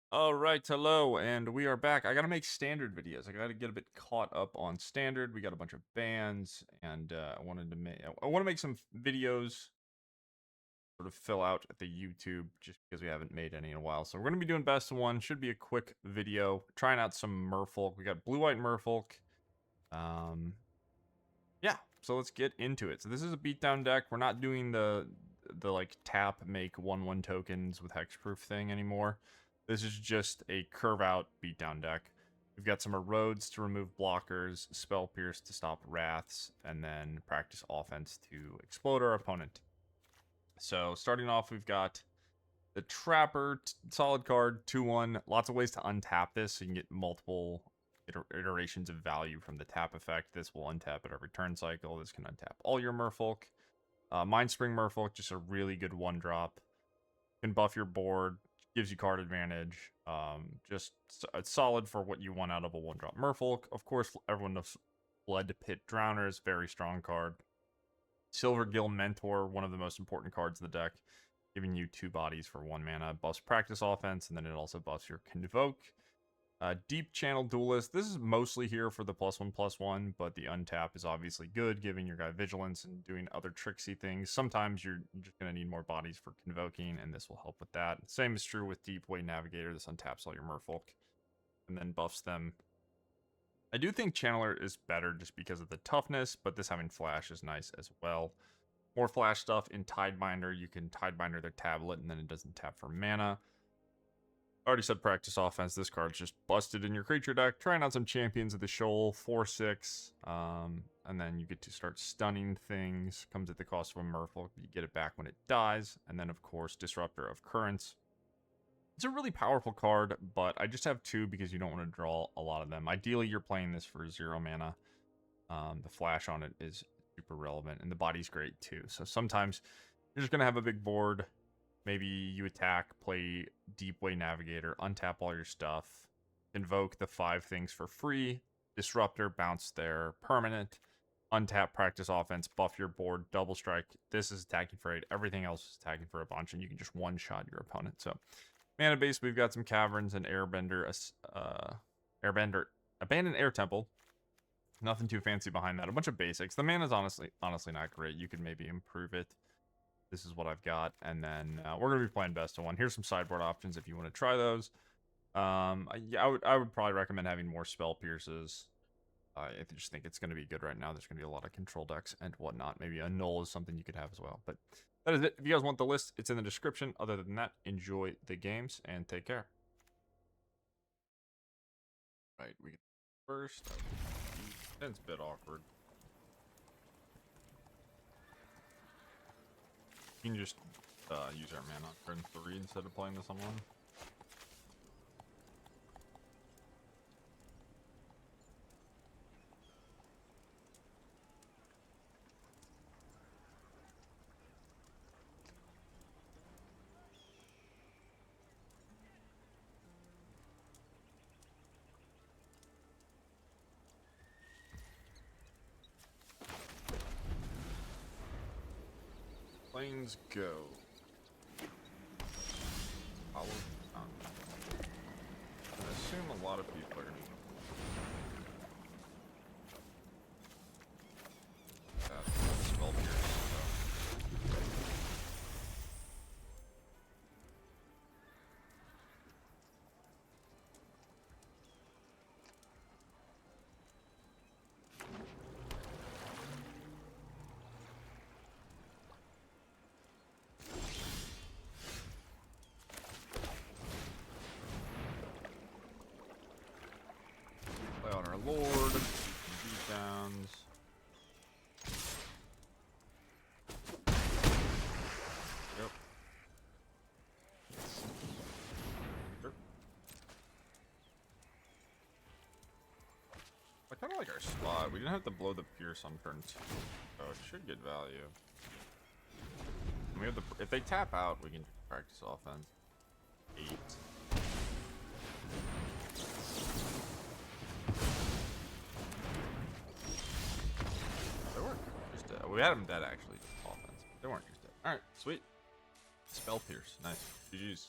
All right, hello, and we are back. I gotta make standard videos. I gotta get a bit caught up on standard. We got a bunch of bands, and I wanted to make. I want to make some videos, sort of fill out the YouTube, just because we haven't made any in a while. So we're gonna be doing best of one. Should be a quick video. Trying out some Merfolk. We got blue-white Merfolk. Um, yeah. So let's get into it. So this is a beatdown deck. We're not doing the like tap make 1/1 tokens with hexproof thing anymore. This is just a curve out beatdown deck. We've got some erodes to remove blockers, spell pierce to stop wraths, and then practice offense to explode our opponent. So starting off, we've got the Trapper, solid card, 2/1. Lots of ways to untap this so you can get multiple iterations of value from the tap effect. This will untap at every turn cycle. This can untap all your Merfolk. Mindspring Merfolk, just a really good one drop. Can buff your board, gives you card advantage. Just it's solid for what you want out of a one drop Merfolk. Of course, everyone knows Floodpits Drowner is very strong card. Silvergill Mentor, one of the most important cards in the deck, giving you 2 bodies for 1 mana. Buffs practice offense, and then it also buffs your Convoke. Deepchannel Duelist. This is mostly here for the +1/+1, but the untap is obviously good, giving your guy vigilance and doing other tricksy things. Sometimes you're just going to need more bodies for convoking, and this will help with that. Same is true with Deepway Navigator. This untaps all your Merfolk and then buffs them. I do think Channeler is better just because of the toughness, but this having flash is nice as well. More flash stuff in Tidebinder. You can Tidebinder their tablet, and then it doesn't tap for mana. Already said practice offense. This card's just busted in your creature deck. Trying out some champions of the Shoal, 4/6. And then you get to start stunning things. Comes at the cost of a Merfolk, but you get it back when it dies. And then, of course, Disruptor of Currents. It's a really powerful card, but I just have 2 because you don't want to draw a lot of them. Ideally, you're playing this for 0 mana. The flash on it is super relevant, and the body's great too. So sometimes you're just going to have a big board. Maybe you attack, play Deepway Navigator, untap all your stuff, invoke the 5 things for free, Disruptor, bounce their permanent, untap, practice offense, buff your board, double strike. This is attacking for 8. Everything else is attacking for a bunch, and you can just one-shot your opponent. So, mana base, we've got some Caverns and Airbender, Abandoned Air Temple. Nothing too fancy behind that. A bunch of basics. The mana's honestly not great. You could maybe improve it. This is what I've got, and then we're gonna be playing best of one. Here's some sideboard options if you want to try those. Yeah, I would probably recommend having more spell pierces. I just think it's gonna be good right now. There's gonna be a lot of control decks and whatnot. Maybe a null is something you could have as well. But that is it. If you guys want the list, it's in the description. Other than that, enjoy the games and take care. Right, we get first. That's a bit awkward. You can just use our mana on turn 3 instead of playing this on 1. Planes go. Hallowed Fountain. I assume a lot of people are going to spell pierce. Play on our Lord. Beatdowns. Yep. Sure. I kind of like our spot. We didn't have to blow the pierce on turn 2. So it should get value. And we have if they tap out, we can practice offense. 8. They weren't just dead. We had them dead actually, just offense. They weren't just dead. Alright, sweet. Spell pierce. Nice. GG's.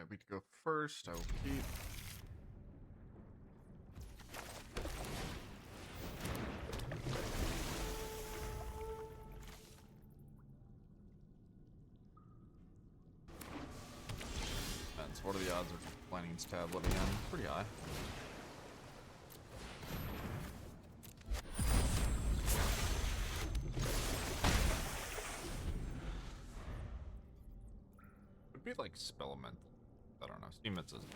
We to go first. I will keep. Depends. What are the odds of planning this tablet again? Pretty high. Would be like Spell Mental. I don't know. Steemits isn't.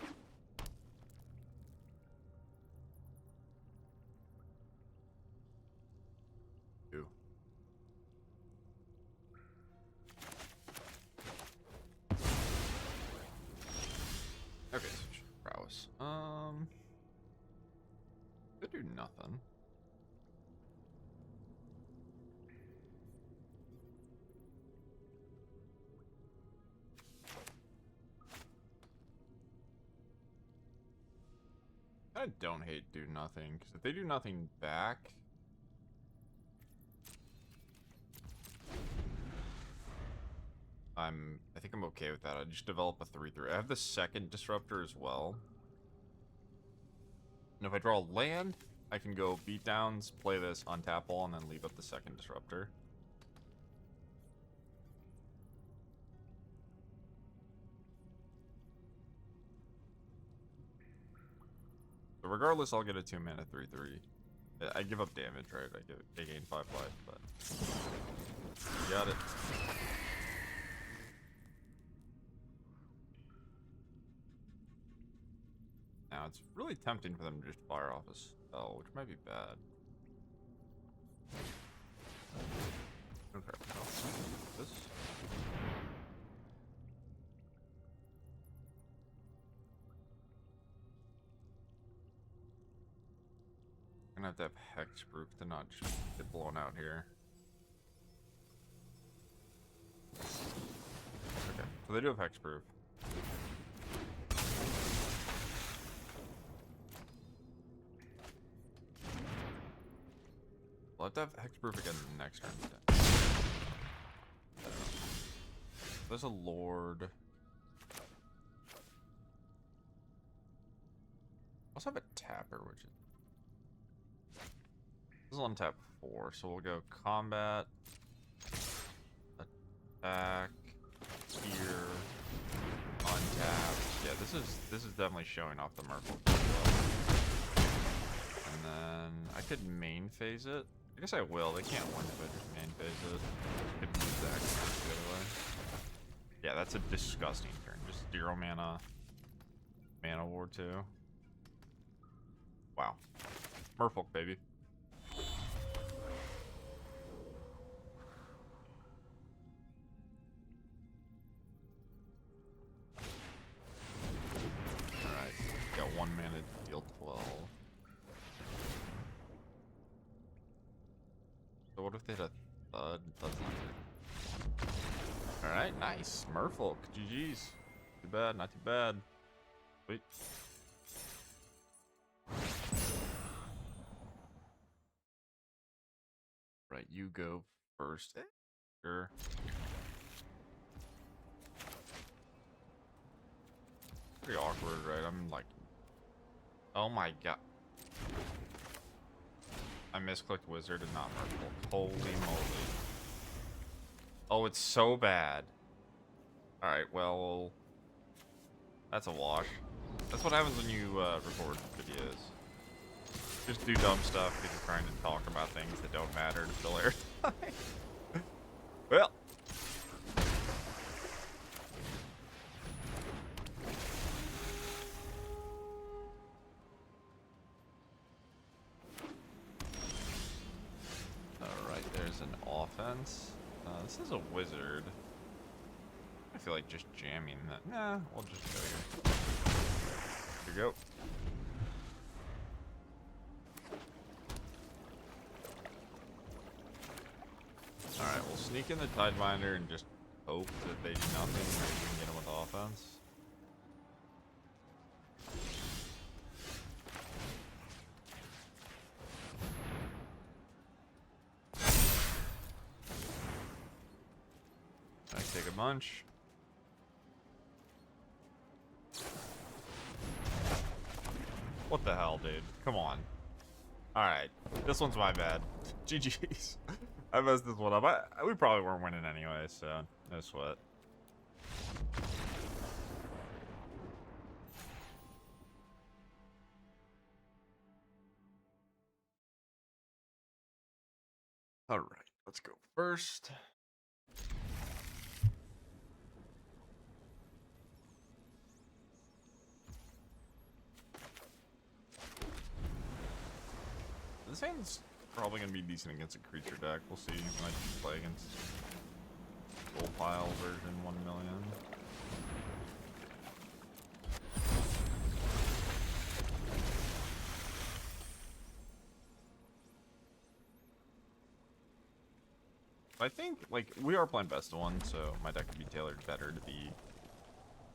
Two. Okay, so prowess. Could do nothing. I don't hate do nothing, because if they do nothing back, I think I'm okay with that. I just develop a 3/3. I have the second disruptor as well. And if I draw land, I can go beatdowns, play this, untap all, and then leave up the second disruptor. So regardless, I'll get a 2-mana 3/3. I give up damage, right? I gain 5 life, but got it. Now it's really tempting for them to just fire off a spell, which might be bad. Okay, this. I'm gonna have hexproof to not just get blown out here. Okay, so they do have hexproof. We'll have to have hexproof again next turn. There's a lord. Also have a tapper, which is. This is on tap 4, so we'll go combat, attack, here, untap. Yeah, this is definitely showing off the Merfolk. And then I could main phase it. I guess I will. They can't win if I just main phase it. Could use that the other way. Yeah, that's a disgusting turn. Just 0 mana. Mana War 2. Wow. Merfolk, baby. What if they had a thud? Thud's not good. Alright, nice. Merfolk. GG's. Too bad, not too bad. Sweet. Right, you go first. Sure. Pretty awkward, right? I'm like... Oh my god. I misclicked wizard and not Merfolk. Holy moly. Oh, it's so bad. Alright, well... That's a wash. That's what happens when you record videos. Just do dumb stuff because you're trying to talk about things that don't matter to fill airtime. Well... This is a wizard. I feel like just jamming that. Nah, we'll just go here. Here we go. Alright, we'll sneak in the Tidebinder and just hope that they do nothing. Maybe we can get them with offense. Take a bunch. What the hell, dude? Come on. Alright. This one's my bad. GG's. I messed this one up. We probably weren't winning anyway, so no sweat. Alright, let's go first. This hand's probably going to be decent against a creature deck. We'll see. Might play against Shoal Pile version 1 million. I think, like, we are playing best of one, so my deck could be tailored better to be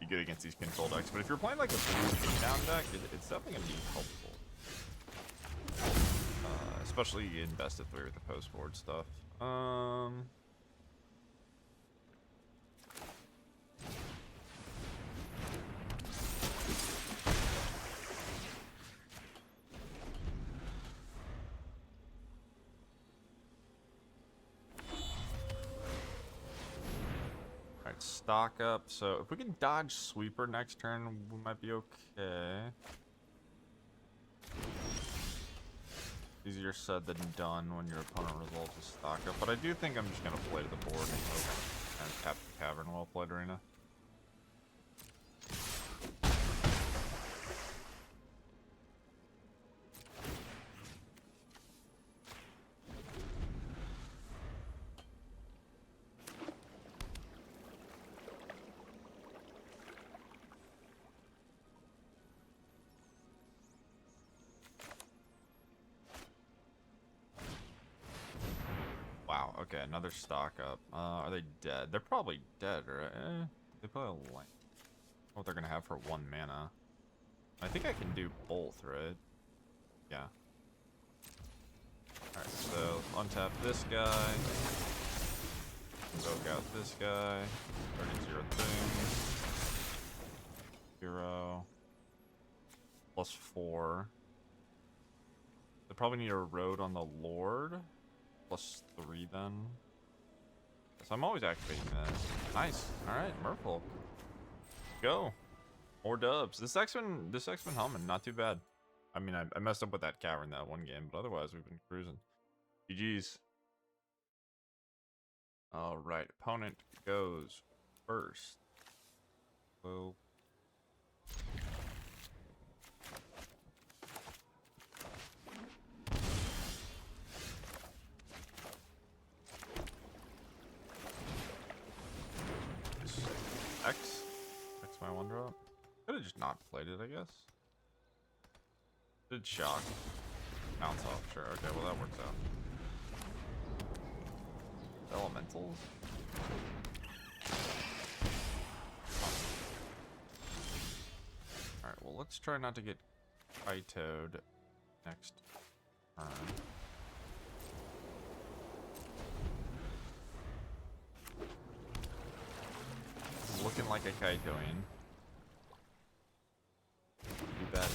good against these control decks. But if you're playing like a blue down deck, it's definitely going to be helpful. Especially in best of 3 with the post-board stuff. Alright, stock up. So if we can dodge Sweeper next turn, we might be okay. Easier said than done when your opponent resolves a stock up, but I do think I'm just going to play to the board and tap the Cavern while played Arena. Wow, okay, another stock up. Are they dead? They're probably dead, right? They play a light. What they're gonna have for 1 mana. I think I can do both, right? Yeah. Alright, so untap this guy. Invoke out this guy. 30-0 things. 0. +4. They probably need a Erode on the Lord. +3 then. So I'm always activating this. Nice. Alright, Merfolk. Go. More dubs. This deck's been humming. Not too bad. I mean, I messed up with that Cavern that one game, but otherwise we've been cruising. GG's. Alright, opponent goes first. Well. X my 1-drop. Could have just not played it, I guess. Did shock. Bounce off, sure. Okay, well that works out. Elementals. Alright, well let's try not to get Kaito'd next turn. Looking like a Kaitoing. Too bad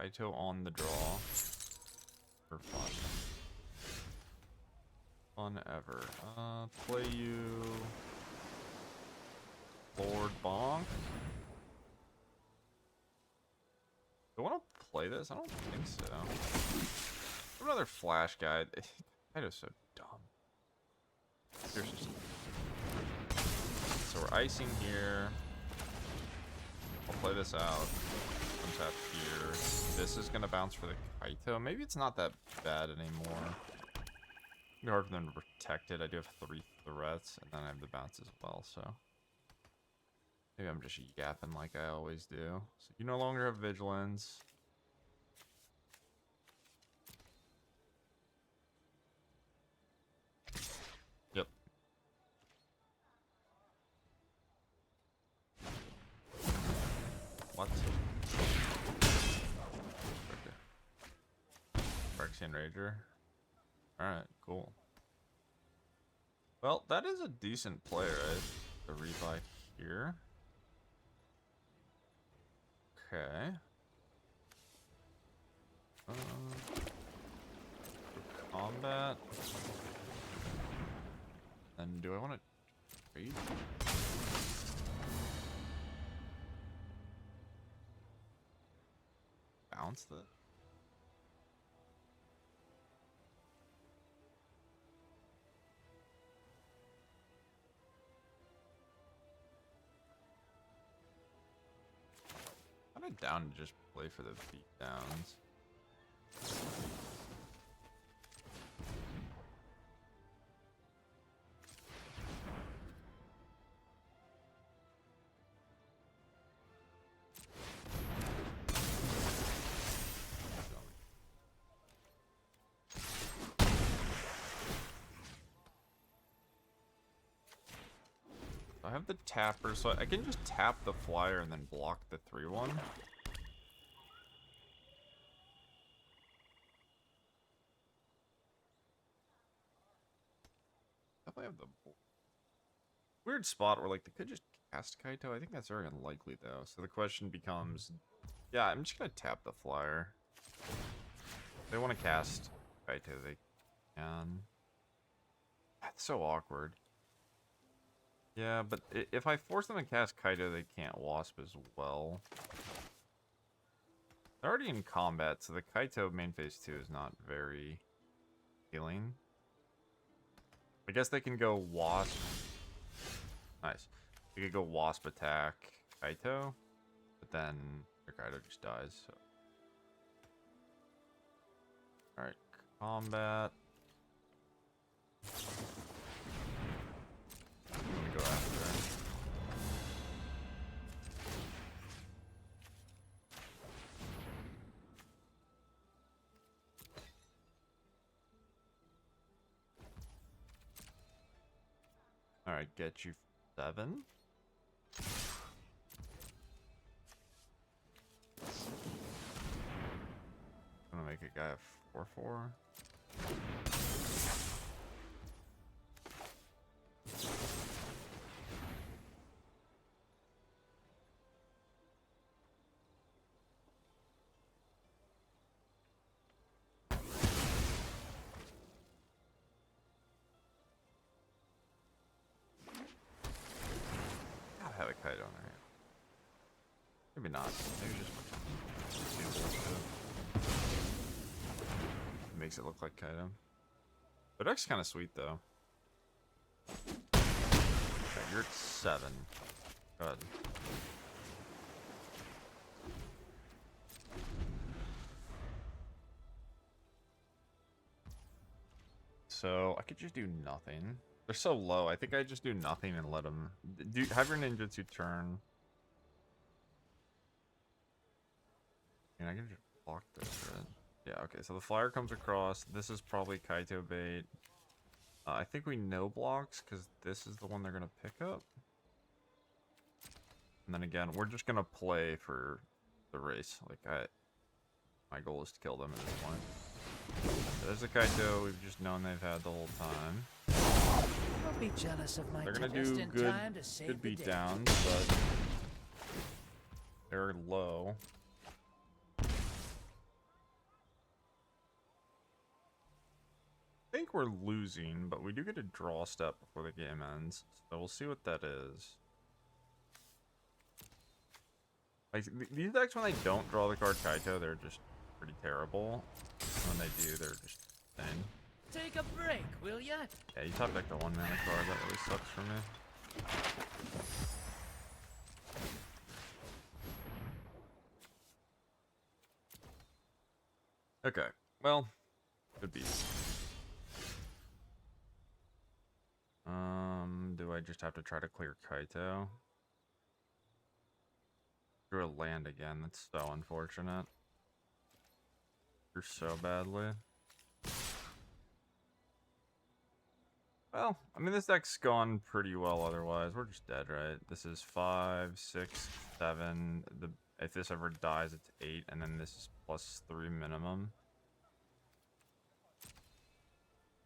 Kaito on the draw. For fun. Fun ever. Play you Lord Bonk. Do I want to play this? I don't think so. Another flash guy. Kaito's so dumb. Seriously. So we're icing here. I'll play this out. Untap here. This is gonna bounce for the Kaito. Maybe it's not that bad anymore. It'd be hard for them to protect it. I do have 3 threats, and then I have the bounce as well, so maybe I'm just yapping like I always do. So you no longer have vigilance. Yep. What? Okay. Phyrexian Rager. Alright, cool. Well, that is a decent play, right? The rebuy here. Okay. Combat. And do I want to trade? Bounce that. I'm down to just play for the beat downs. I have the tapper, so I can just tap the flyer and then block the 3/1. Definitely have the weird spot where like they could just cast Kaito. I think that's very unlikely though. So the question becomes, yeah, I'm just gonna tap the flyer. If they want to cast Kaito, they can. That's so awkward. Yeah, but if I force them to cast Kaito, they can't Wasp as well. They're already in combat, so the Kaito main phase 2 is not very healing. I guess they can go Wasp. Nice. They could go Wasp attack Kaito, but then their Kaito just dies. So. Alright, combat. Go after. All right, get you 7. Gonna make a guy a 4/4. Have a Kaito on there. Maybe not. Maybe just makes it look like Kaito. The deck's kind of sweet though. Okay, you're at 7. Go ahead. So I could just do nothing. They're so low. I think I just do nothing and let them have your ninjutsu turn. And I can just block this, right? Yeah, okay. So the flyer comes across. This is probably Kaito bait. I think we know blocks because this is the one they're gonna pick up. And then again, we're just gonna play for the race. Like my goal is to kill them at this point. So there's a Kaito we've just known they've had the whole time. Don't be jealous of my they're gonna do good beat downs, but they're low. I think we're losing, but we do get a draw step before the game ends, so we'll see what that is. Like these decks, when they don't draw the card Kaito, they're just pretty terrible. When they do, they're just insane. Take a break, will ya? Yeah, you top deck the 1 mana card. That really sucks for me. Okay, well, good beat. Do I just have to try to clear Kaito? Drew a land again. That's so unfortunate. You're so badly. Well, I mean, this deck's gone pretty well otherwise. We're just dead, right? This is 5, 6, 7. If this ever dies, it's 8, and then this is +3 minimum.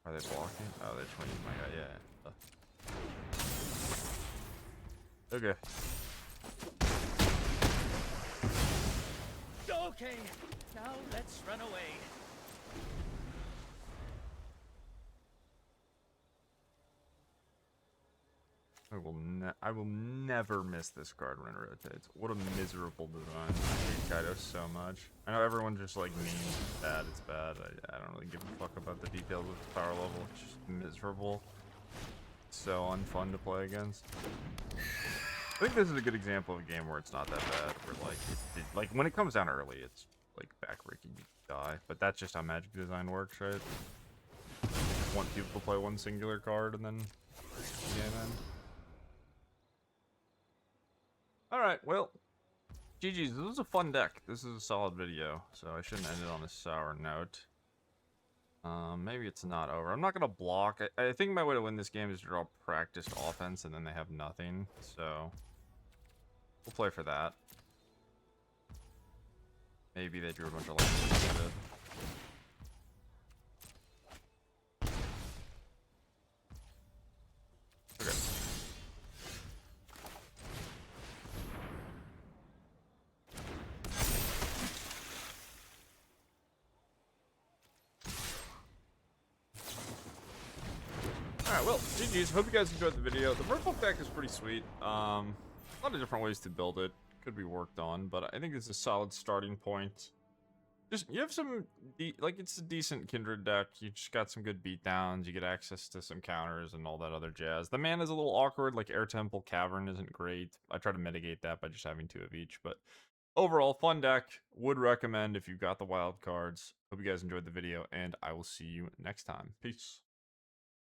Are they blocking? Oh, they're 20. My god, yeah. Okay. Okay, now let's run away. I will never miss this card when it rotates. What a miserable design. I hate Kaido so much. I know everyone just like means bad, it's bad. I don't really give a fuck about the details of the power level. It's just miserable. So unfun to play against. I think this is a good example of a game where it's not that bad. Where like when it comes down early, it's like backbreaking, you die. But that's just how Magic design works, right? You want people to play one singular card and then game end. Alright, well, GG's. This was a fun deck. This is a solid video, so I shouldn't end it on a sour note. Maybe it's not over. I'm not going to block. I think my way to win this game is to draw practiced offense, and then they have nothing, so we'll play for that. Maybe they drew a bunch of lightning. Okay. Alright, well, GG's. Hope you guys enjoyed the video. The Merfolk deck is pretty sweet. A lot of different ways to build it. Could be worked on, but I think it's a solid starting point. Just, you have some, it's a decent Kindred deck. You just got some good beatdowns. You get access to some counters and all that other jazz. The mana is a little awkward, like Air Temple Cavern isn't great. I try to mitigate that by just having 2 of each, but overall, fun deck. Would recommend if you've got the wild cards. Hope you guys enjoyed the video, and I will see you next time. Peace.